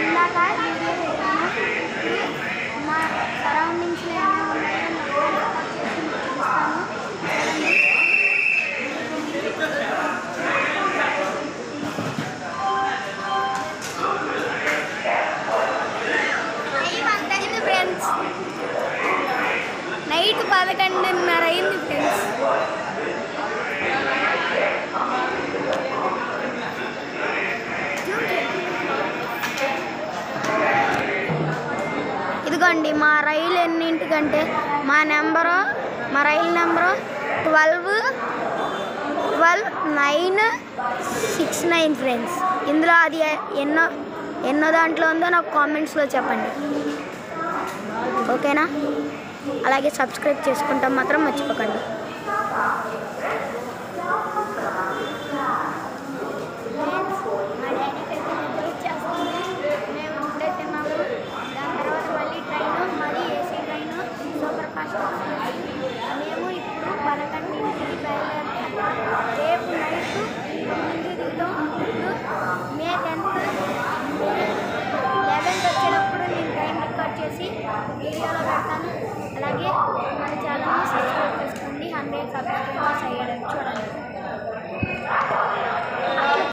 ఇందాక వీడియో పెట్టాను. మా సరౌండింగ్స్లో ఏమైనా ఉన్నాయో రికార్డ్ చేసి చూపిస్తాను. ఫ్రెండ్స్ నైట్ 11:30 అయింది ఫ్రెండ్స్. ఇదిగోండి మా రైలు ఎన్నింటికంటే మా రైలు నెంబరు 12-969 ఫ్రెండ్స్. ఇందులో అది ఎన్నో దాంట్లో ఉందో నాకు కామెంట్స్లో చెప్పండి, ఓకేనా? అలాగే సబ్స్క్రైబ్ చేసుకుంటాం మాత్రం మర్చిపోకండి. మేము ఇప్పుడే తిన్నాము. దాని తర్వాత మళ్ళీ ట్రైను, మళ్ళీ ఏసీ ట్రైను, సూపర్ ఫాస్ట్. మేము ఇప్పుడు 11ంటికి బయలుదేరుతాం. రేపు నైట్ 9కి దిగుతాం. ఇప్పుడు మే 10th 11th వచ్చినప్పుడు నేను టైం రికార్డ్ చేసి వీడియోలో పెడతాను. అలాగే మన ఛానల్ని సబ్స్క్రైబ్ చేసుకోండి. 100 సబ్స్క్రైబర్స్